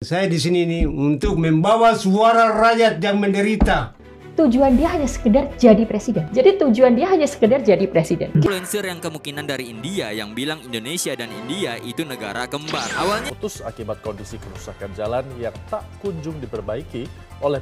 Saya di sini nih untuk membawa suara rakyat yang menderita. Tujuan dia hanya sekedar jadi presiden. Jadi tujuan dia hanya sekedar jadi presiden. Influencer yang kemungkinan dari India yang bilang Indonesia dan India itu negara kembar. Awalnya putus akibat kondisi kerusakan jalan yang tak kunjung diperbaiki oleh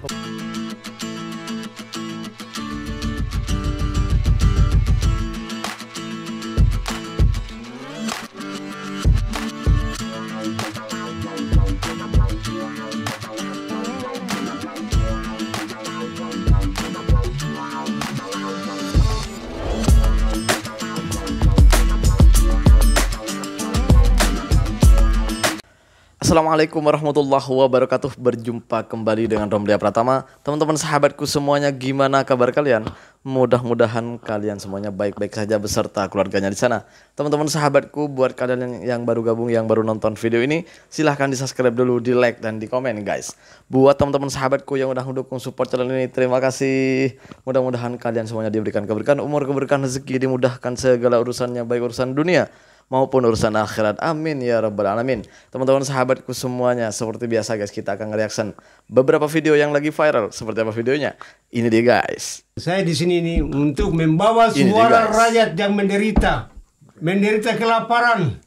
Assalamualaikum warahmatullahi wabarakatuh. Berjumpa kembali dengan Romlia Pratama. Teman-teman sahabatku semuanya, gimana kabar kalian? Mudah-mudahan kalian semuanya baik-baik saja beserta keluarganya di sana. Teman-teman sahabatku, buat kalian yang baru gabung, yang baru nonton video ini, silahkan di subscribe dulu, di like dan di komen guys. Buat teman-teman sahabatku yang udah mendukung support channel ini, terima kasih. Mudah-mudahan kalian semuanya diberikan keberkahan umur, keberkahan rezeki, dimudahkan segala urusannya, baik urusan dunia maupun urusan akhirat, amin ya rabbal alamin. Teman-teman sahabatku semuanya, seperti biasa guys, kita akan nge-reaction beberapa video yang lagi viral. Seperti apa videonya? Ini dia guys. Saya di sini nih untuk membawa suara rakyat yang menderita kelaparan,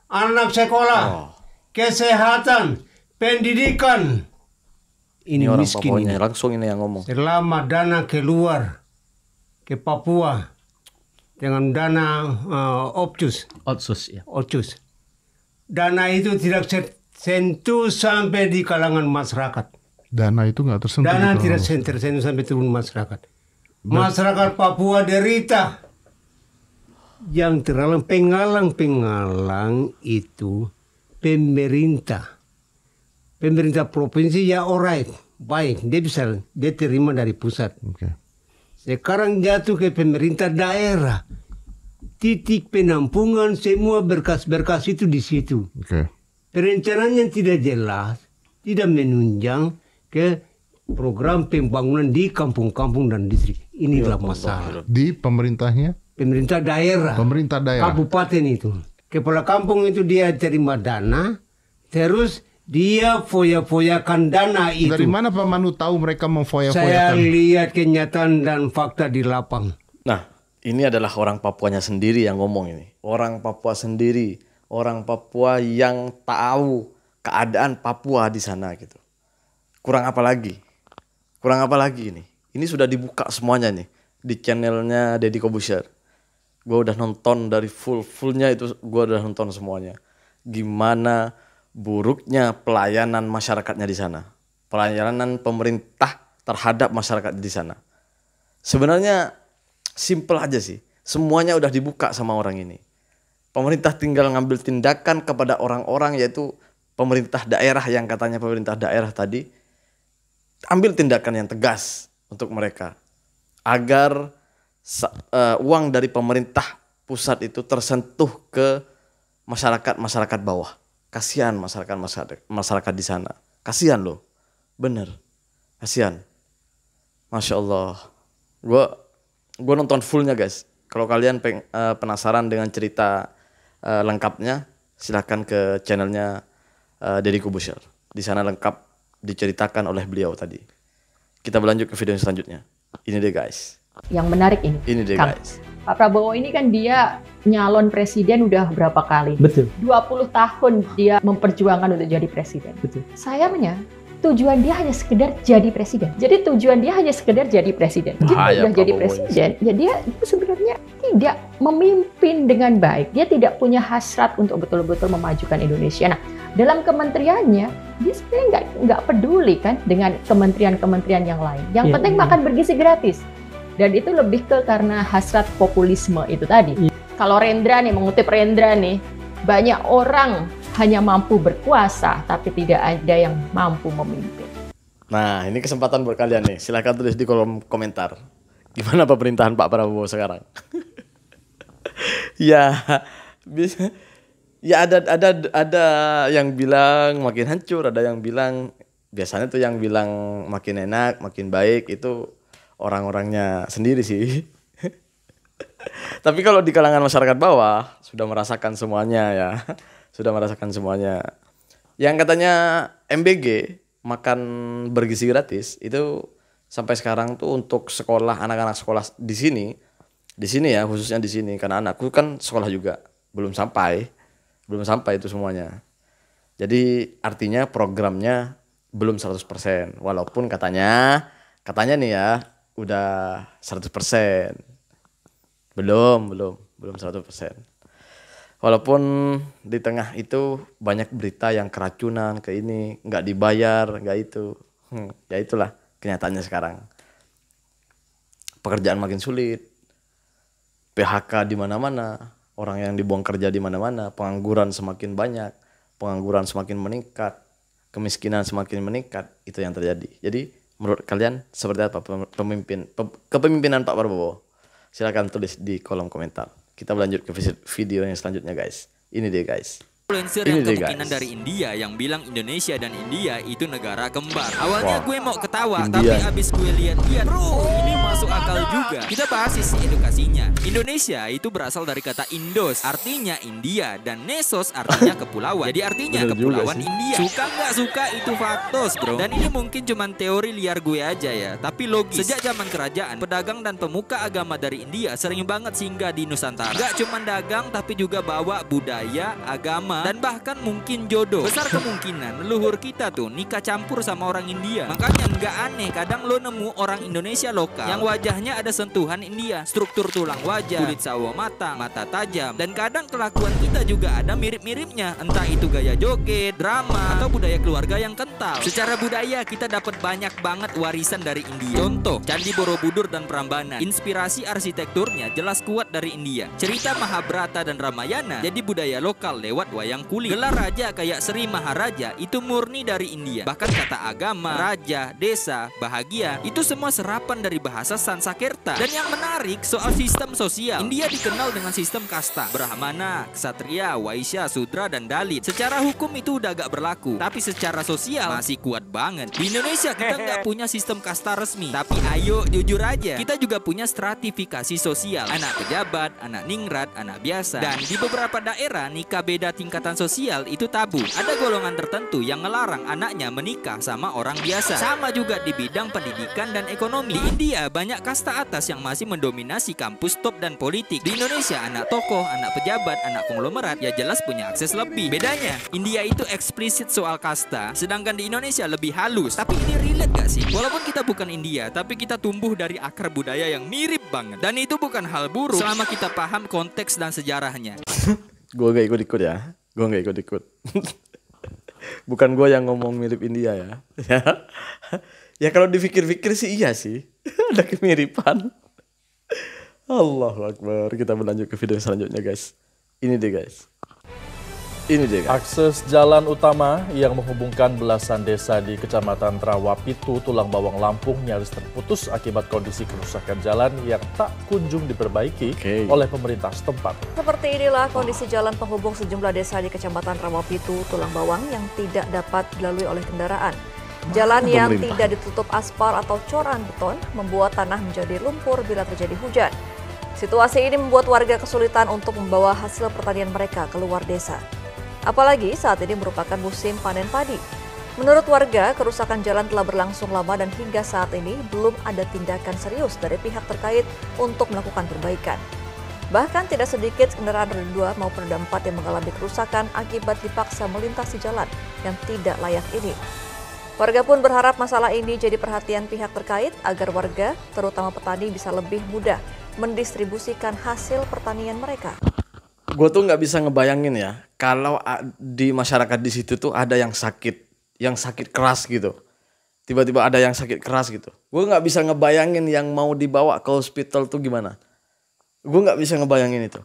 anak sekolah, kesehatan, pendidikan. Ini orang miskin Papuanya, ini. langsung ini yang ngomong. Selama dana keluar ke Papua dengan dana Otsus, ya. dana itu tidak sentuh sampai di kalangan masyarakat. Dana itu nggak tersentuh. Dana tidak tersentuh sampai turun masyarakat. Masyarakat Papua derita. Yang terlalu pengalang-pengalang itu pemerintah. Pemerintah provinsi ya alright, baik, dia terima dari pusat. Okay. Sekarang jatuh ke pemerintah daerah. Titik penampungan semua berkas-berkas itu di situ. Okay. Perencanaannya tidak jelas, tidak menunjang ke program pembangunan di kampung-kampung dan distrik. Inilah masalah. Di pemerintahnya? Pemerintah daerah. Pemerintah daerah. Kabupaten itu. Kepala kampung itu dia terima dana, terus dia foya-foyakan dana itu. Dari mana Pak Manu tahu mereka memfoya-foyakan? Saya lihat kenyataan dan fakta di lapang. Nah, ini adalah orang Papuanya sendiri yang ngomong ini. Orang Papua sendiri, orang Papua yang tahu keadaan Papua di sana gitu. Kurang apa lagi? Kurang apa lagi ini? Ini sudah dibuka semuanya nih di channelnya Deddy Corbuzier. Gue udah nonton dari fullnya itu, gue udah nonton semuanya. Gimana buruknya pelayanan masyarakatnya di sana, pelayanan pemerintah terhadap masyarakat di sana. Sebenarnya simple aja sih, semuanya udah dibuka sama orang ini. Pemerintah tinggal ngambil tindakan kepada orang-orang, yaitu pemerintah daerah yang katanya pemerintah daerah tadi, ambil tindakan yang tegas untuk mereka agar uang dari pemerintah pusat itu tersentuh ke masyarakat bawah. Kasihan masyarakat di sana. Kasihan loh. Bener. Kasihan. Masya Allah. Gua nonton fullnya guys. Kalau kalian penasaran dengan cerita lengkapnya, silahkan ke channelnya Deddy Corbuzier. Di sana lengkap diceritakan oleh beliau tadi. Kita berlanjut ke video selanjutnya. Ini deh guys. Yang menarik ini. Ini deh guys. Pak Prabowo ini kan dia nyalon presiden udah berapa kali? Betul. 20 tahun dia memperjuangkan untuk jadi presiden. Betul. Sayangnya tujuan dia hanya sekedar jadi presiden. Jadi tujuan dia hanya sekedar jadi presiden. Begitu Bahaya udah jadi Prabowo presiden, ya dia itu sebenarnya tidak memimpin dengan baik. Dia tidak punya hasrat untuk betul-betul memajukan Indonesia. Nah, dalam kementeriannya dia sebenarnya nggak peduli kan dengan kementerian-kementerian yang lain. Yang penting makan bergizi gratis. Dan itu lebih ke karena hasrat populisme itu tadi. Kalau Rendra nih, mengutip Rendra nih, banyak orang hanya mampu berkuasa, tapi tidak ada yang mampu memimpin. Nah, ini kesempatan buat kalian nih. Silahkan tulis di kolom komentar. Gimana pemerintahan Pak Prabowo sekarang? Ya, bisa. Ya ada yang bilang makin hancur, ada yang bilang biasanya tuh yang bilang makin enak, makin baik itu orang-orangnya sendiri sih. Tapi kalau di kalangan masyarakat bawah sudah merasakan semuanya ya. Sudah merasakan semuanya. Yang katanya MBG makan bergizi gratis itu sampai sekarang tuh untuk sekolah, anak-anak sekolah di sini ya, khususnya di sini karena anakku kan sekolah juga belum sampai itu semuanya. Jadi artinya programnya belum 100%, walaupun katanya nih ya udah 100%. Belum 100%. Walaupun di tengah itu banyak berita yang keracunan ke ini, nggak dibayar, nggak itu. Ya itulah kenyataannya sekarang. Pekerjaan makin sulit. PHK di mana-mana, orang yang dibuang kerja di mana-mana, pengangguran semakin banyak, pengangguran semakin meningkat, kemiskinan semakin meningkat, itu yang terjadi. Jadi menurut kalian seperti apa kepemimpinan Pak Prabowo? Silakan tulis di kolom komentar. Kita lanjut ke video yang selanjutnya guys. Ini dia guys. Influencer yang kemungkinan dari India yang bilang Indonesia dan India itu negara kembar. Awalnya gue mau ketawa, tapi abis gue lihat-lihat, bro, ini masuk akal juga. Kita bahas sisi edukasinya. Indonesia itu berasal dari kata Indos, artinya India, dan Nesos artinya kepulauan. Jadi artinya kepulauan India. Suka nggak suka itu faktos, bro. Dan ini mungkin cuman teori liar gue aja ya, tapi logis. Sejak zaman kerajaan, pedagang dan pemuka agama dari India sering banget singgah di Nusantara. Gak cuman dagang, tapi juga bawa budaya, agama, dan bahkan mungkin jodoh. Besar kemungkinan leluhur kita tuh nikah campur sama orang India. Makanya nggak aneh kadang lo nemu orang Indonesia lokal yang wajahnya ada sentuhan India, struktur tulang wajah, kulit sawo matang, mata tajam, dan kadang kelakuan kita juga ada mirip-miripnya. Entah itu gaya joget, drama, atau budaya keluarga yang kental. Secara budaya kita dapat banyak banget warisan dari India. Contoh, Candi Borobudur dan Prambanan. Inspirasi arsitekturnya jelas kuat dari India. Cerita Mahabharata dan Ramayana jadi budaya lokal lewat wayang kulit. Gelar raja kayak Sri Maharaja itu murni dari India. Bahkan kata agama, raja, desa, bahagia itu semua serapan dari bahasa Sanskerta. Dan yang menarik soal sistem sosial, India dikenal dengan sistem kasta, Brahmana, Ksatria, Waisya, Sudra, dan Dalit. Secara hukum itu udah gak berlaku, tapi secara sosial masih kuat banget. Di Indonesia kita nggak punya sistem kasta resmi, tapi ayo jujur aja, kita juga punya stratifikasi sosial. Anak pejabat, anak ningrat, anak biasa. Dan di beberapa daerah nikah beda tingkatan sosial itu tabu. Ada golongan tertentu yang ngelarang anaknya menikah sama orang biasa. Sama juga di bidang pendidikan dan ekonomi. Di India banyak kasta atas yang masih mendominasi kampus top dan politik. Di Indonesia anak tokoh, anak pejabat, anak konglomerat ya jelas punya akses lebih. Bedanya India itu eksplisit soal kasta, sedangkan di Indonesia lebih halus. Tapi ini relate gak sih? Walaupun kita bukan India, tapi kita tumbuh dari akar budaya yang mirip banget. Dan itu bukan hal buruk selama kita paham konteks dan sejarahnya. Gue gak ikut-ikut ya. Gue gak ikut-ikut. Bukan gue yang ngomong mirip India ya. Ya kalau dipikir-pikir sih iya sih. Ada kemiripan. Allahu Akbar. Kita berlanjut ke video selanjutnya guys. Ini deh guys. Akses jalan utama yang menghubungkan belasan desa di Kecamatan Rawapitu, Tulang Bawang, Lampung nyaris terputus akibat kondisi kerusakan jalan yang tak kunjung diperbaiki oleh pemerintah setempat. Seperti inilah kondisi jalan penghubung sejumlah desa di Kecamatan Rawapitu, Tulang Bawang yang tidak dapat dilalui oleh kendaraan. Jalan yang tidak ditutup aspal atau coran beton membuat tanah menjadi lumpur bila terjadi hujan. Situasi ini membuat warga kesulitan untuk membawa hasil pertanian mereka keluar desa. Apalagi saat ini merupakan musim panen padi. Menurut warga, kerusakan jalan telah berlangsung lama dan hingga saat ini belum ada tindakan serius dari pihak terkait untuk melakukan perbaikan. Bahkan tidak sedikit kendaraan roda 2 maupun roda 4 yang mengalami kerusakan akibat dipaksa melintasi jalan yang tidak layak ini. Warga pun berharap masalah ini jadi perhatian pihak terkait agar warga, terutama petani, bisa lebih mudah mendistribusikan hasil pertanian mereka. Gue tuh nggak bisa ngebayangin ya, kalau di masyarakat di situ tuh ada yang sakit keras gitu. Tiba-tiba ada yang sakit keras gitu. Gue nggak bisa ngebayangin yang mau dibawa ke hospital tuh gimana. Gue nggak bisa ngebayangin itu.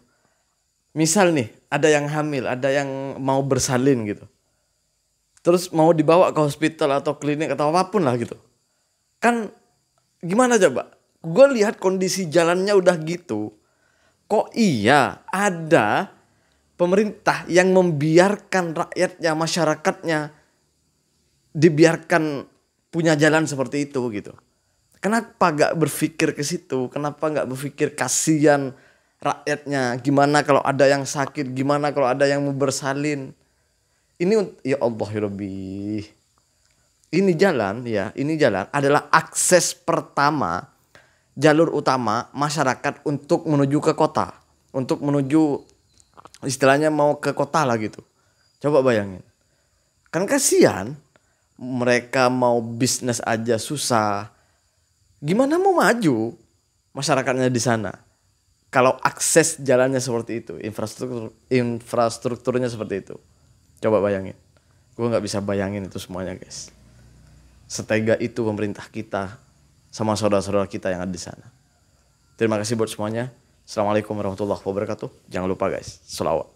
Misal nih, ada yang hamil, ada yang mau bersalin gitu. Terus mau dibawa ke hospital atau klinik atau apapun lah gitu. Kan gimana coba? Gue lihat kondisi jalannya udah gitu. Kok iya ada pemerintah yang membiarkan rakyatnya, masyarakatnya dibiarkan punya jalan seperti itu gitu. Kenapa gak berpikir ke situ? Kenapa gak berpikir kasihan rakyatnya? Gimana kalau ada yang sakit? Gimana kalau ada yang mau bersalin? Ini ya Allah ya Rabbi. Ini jalan adalah akses pertama, jalur utama masyarakat untuk menuju ke kota, untuk menuju istilahnya mau ke kota lah gitu. Coba bayangin. Kan kasihan, mereka mau bisnis aja susah. Gimana mau maju masyarakatnya di sana? Kalau akses jalannya seperti itu, infrastrukturnya seperti itu. Coba bayangin. Gue nggak bisa bayangin itu semuanya, guys. Setega itu pemerintah kita sama saudara-saudara kita yang ada di sana. Terima kasih buat semuanya. Assalamualaikum warahmatullahi wabarakatuh. Jangan lupa guys, sholawat.